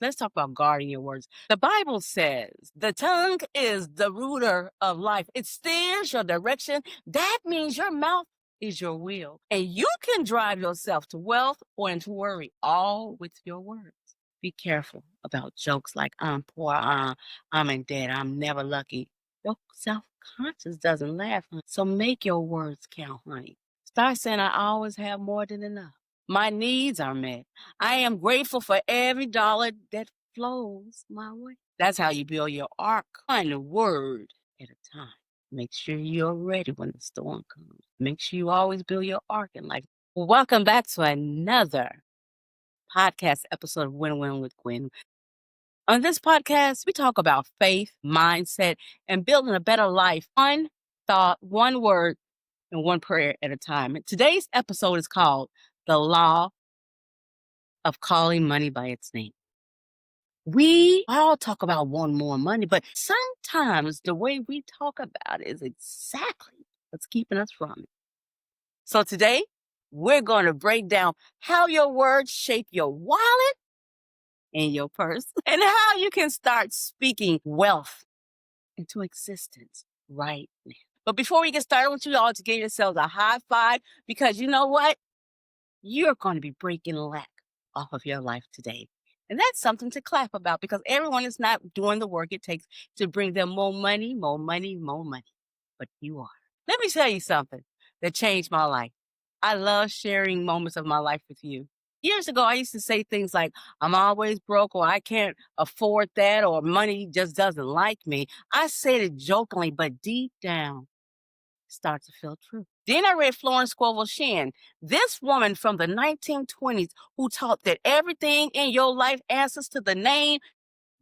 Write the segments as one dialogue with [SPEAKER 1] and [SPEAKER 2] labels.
[SPEAKER 1] Let's talk about guarding your words. The Bible says the tongue is the ruler of life. It steers your direction. That means your mouth is your will. And you can drive yourself to wealth or into worry, all with your words. Be careful about jokes like I'm poor, I'm in debt, I'm never lucky. Your self-conscious doesn't laugh, honey. So make your words count, honey. Start saying I always have more than enough. My needs are met. I am grateful for every dollar that flows my way. That's how you build your ark, one word at a time. Make sure you're ready when the storm comes. Make sure you always build your ark in life. Well, welcome back to another podcast episode of Win-Win with Gwen. On this podcast, we talk about faith, mindset, and building a better life. One thought, one word, and one prayer at a time. And today's episode is called The Law of Calling Money by Its Name. We all talk about wanting more money, but sometimes the way we talk about it is exactly what's keeping us from it. So today, we're going to break down how your words shape your wallet and your purse and how you can start speaking wealth into existence right now. But before we get started, I want you all to give yourselves a high five because you know what? You're going to be breaking lack off of your life today. And that's something to clap about because everyone is not doing the work it takes to bring them more money, more money, more money. But you are. Let me tell you something that changed my life. I love sharing moments of my life with you. Years ago, I used to say things like, I'm always broke or I can't afford that or money just doesn't like me. I said it jokingly, but deep down, it started to feel true. Then I read Florence Scovel Shinn, this woman from the 1920s who taught that everything in your life answers to the name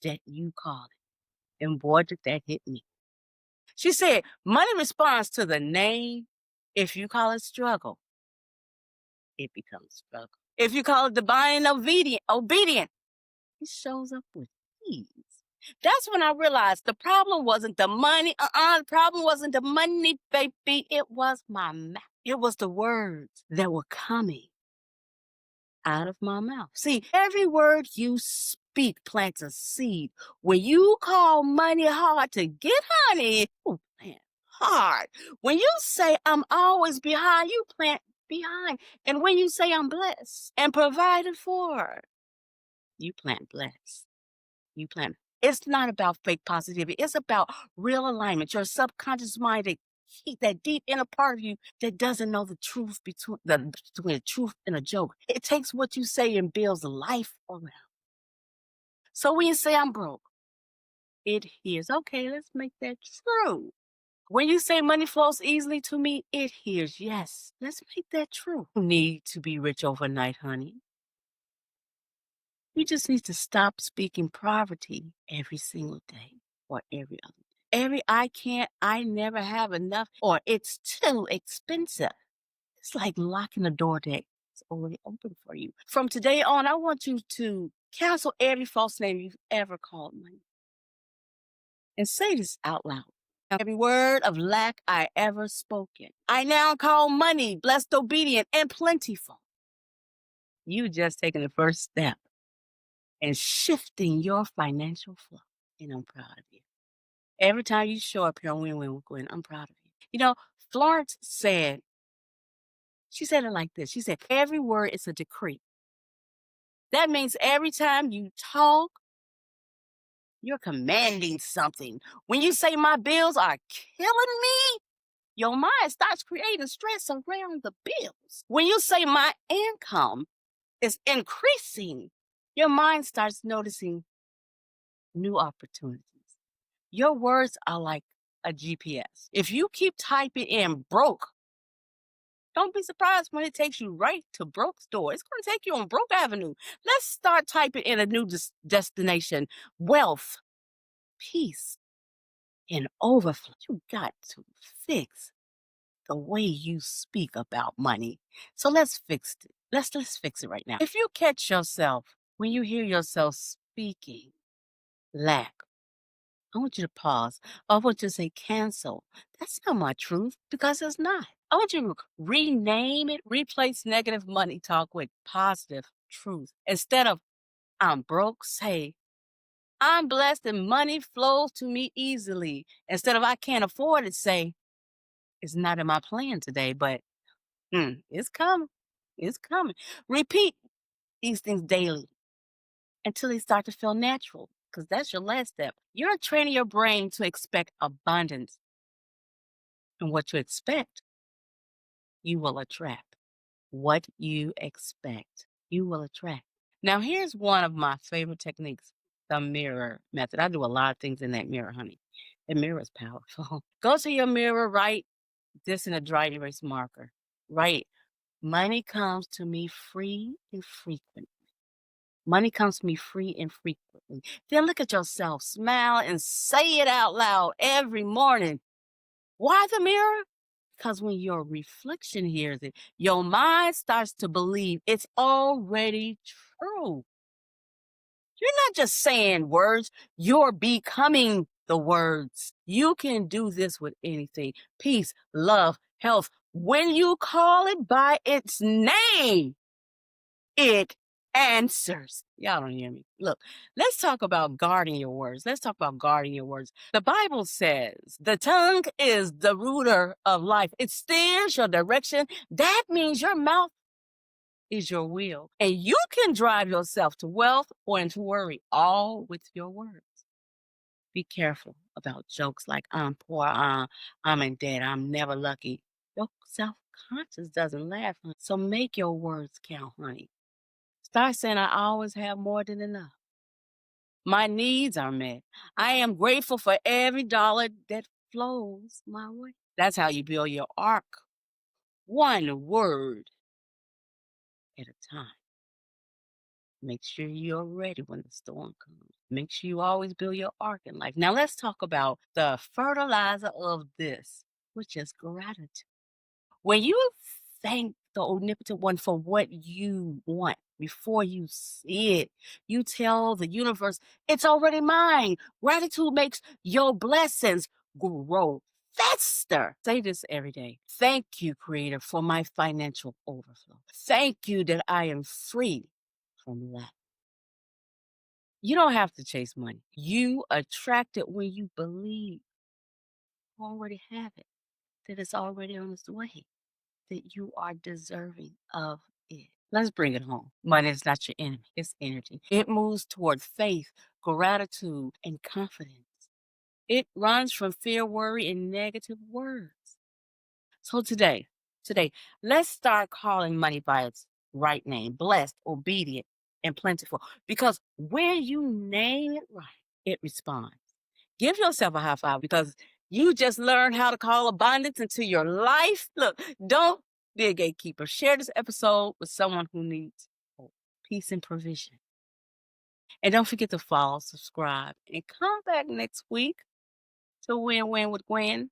[SPEAKER 1] that you call it. And boy, did that hit me. She said, money responds to the name. If you call it struggle, it becomes struggle. If you call it divine obedient, it shows up with ease. That's when I realized the problem wasn't the money. The problem wasn't the money, baby. It was my mouth. It was the words that were coming out of my mouth. See, every word you speak plants a seed. When you call money hard to get, honey, you plant hard. When you say I'm always behind, you plant behind. And when you say I'm blessed and provided for, you plant blessed. You plant. It's not about fake positivity. It's about real alignment. Your subconscious mind, that deep inner part of you that doesn't know the truth between the truth and a joke. It takes what you say and builds a life around. So when you say I'm broke, it hears. Okay, let's make that true. When you say money flows easily to me, it hears. Yes, let's make that true. You need to be rich overnight, honey. You just need to stop speaking poverty every single day or every other day. I can't, I never have enough, or it's too expensive. It's like locking a door that's already open for you. From today on, I want you to cancel every false name you've ever called money. And say this out loud. Every word of lack I ever spoken. I now call money blessed, obedient, and plentiful. You just taken the first step and shifting your financial flow. And I'm proud of you. Every time you show up here on Win-Win with Gwen, I'm proud of you. You know, Florence said, she said it like this. She said, every word is a decree. That means every time you talk, you're commanding something. When you say my bills are killing me, your mind starts creating stress around the bills. When you say my income is increasing, your mind starts noticing new opportunities. Your words are like a GPS. If you keep typing in broke, don't be surprised when it takes you right to Broke's door. It's going to take you on Broke Avenue. Let's start typing in a new destination. Wealth, peace, and overflow. You got to fix the way you speak about money. So let's fix it. Let's fix it right now. If you catch yourself, when you hear yourself speaking lack, I want you to pause. I want you to say cancel. That's not my truth because it's not. I want you to rename it, replace negative money talk with positive truth. Instead of I'm broke, say, I'm blessed and money flows to me easily. Instead of I can't afford it, say, it's not in my plan today, but it's coming. It's coming. Repeat these things daily until they start to feel natural, because that's your last step. You're training your brain to expect abundance. And what you expect, you will attract. What you expect, you will attract. Now, here's one of my favorite techniques, the mirror method. I do a lot of things in that mirror, honey. The mirror is powerful. Go to your mirror, write this in a dry erase marker. Write, money comes to me free and frequent. Money comes to me free and frequently. Then look at yourself, smile, and say it out loud every morning. Why the mirror? Because when your reflection hears it, your mind starts to believe it's already true. You're not just saying words, you're becoming the words. You can do this with anything: peace, love, health. When you call it by its name, it answers. Y'all don't hear me. Look, let's talk about guarding your words. Let's talk about guarding your words. The Bible says the tongue is the ruler of life, it steers your direction. That means your mouth is your will. And you can drive yourself to wealth or into worry, all with your words. Be careful about jokes like I'm poor, I'm in debt, I'm never lucky. Your self conscious doesn't laugh, honey. So make your words count, honey. Start saying, I always have more than enough. My needs are met. I am grateful for every dollar that flows my way. That's how you build your ark, one word at a time. Make sure you're ready when the storm comes. Make sure you always build your ark in life. Now, let's talk about the fertilizer of this, which is gratitude. When you thank the omnipotent one for what you want before you see it, you tell the universe, it's already mine. Gratitude makes your blessings grow faster. Say this every day. Thank you, Creator, for my financial overflow. Thank you that I am free from lack. You don't have to chase money. You attract it when you believe you already have it, that it's already on its way, that you are deserving of it. Let's bring it home. Money is not your enemy, it's energy. It moves toward faith, gratitude, and confidence. It runs from fear, worry, and negative words. So today, let's start calling money by its right name: blessed, obedient, and plentiful. Because when you name it right, it responds. Give yourself a high five, because you just learned how to call abundance into your life. Look, don't be a gatekeeper. Share this episode with someone who needs hope, peace, and provision. And don't forget to follow, subscribe, and come back next week to Win with Gwen.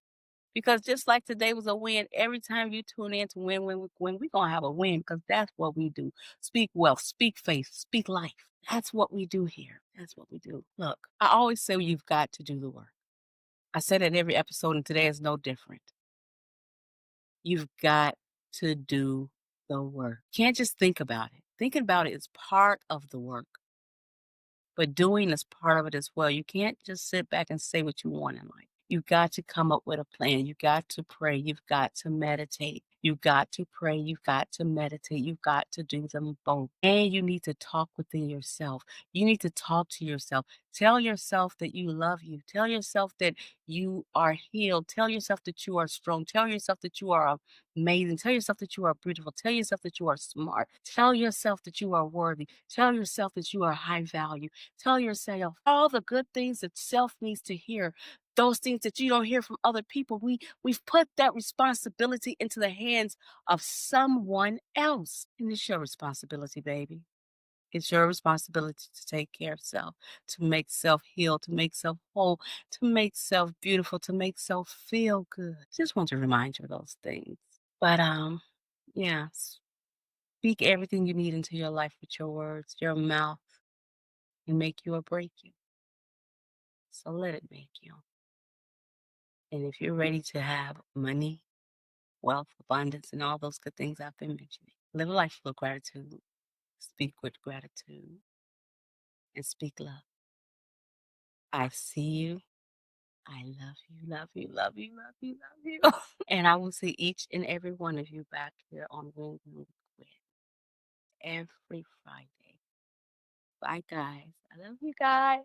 [SPEAKER 1] Because just like today was a win, every time you tune in to Win with Gwen, we're going to have a win, because that's what we do. Speak wealth, speak faith, speak life. That's what we do here. That's what we do. Look, I always say you've got to do the work. I say that every episode, and today is no different. You've got to do the work. Can't just think about it. Thinking about it is part of the work, but doing is part of it as well. You can't just sit back and say what you want in life. You've got to come up with a plan. You've got to pray. You've got to meditate. You've got to pray. You've got to meditate. You've got to do them both. And you need to talk within yourself. You need to talk to yourself. Tell yourself that you love you. Tell yourself that you are healed. Tell yourself that you are strong. Tell yourself that you are amazing. Tell yourself that you are beautiful. Tell yourself that you are smart. Tell yourself that you are worthy. Tell yourself that you are high value. Tell yourself all the good things that self needs to hear. Those things that you don't hear from other people. We've put that responsibility into the hands of someone else. And it's your responsibility, baby. It's your responsibility to take care of self, to make self heal, to make self whole, to make self beautiful, to make self feel good. Just want to remind you of those things. But yeah, speak everything you need into your life with your words. Your mouth can make you or break you. So let it make you. And if you're ready to have money, wealth, abundance, and all those good things I've been mentioning, live a life full of gratitude. Speak with gratitude. and speak love. I see you. I love you, love you, love you, love you, love you. And I will see each and every one of you back here on Wednesday with Gwen every Friday. Bye, guys. I love you guys.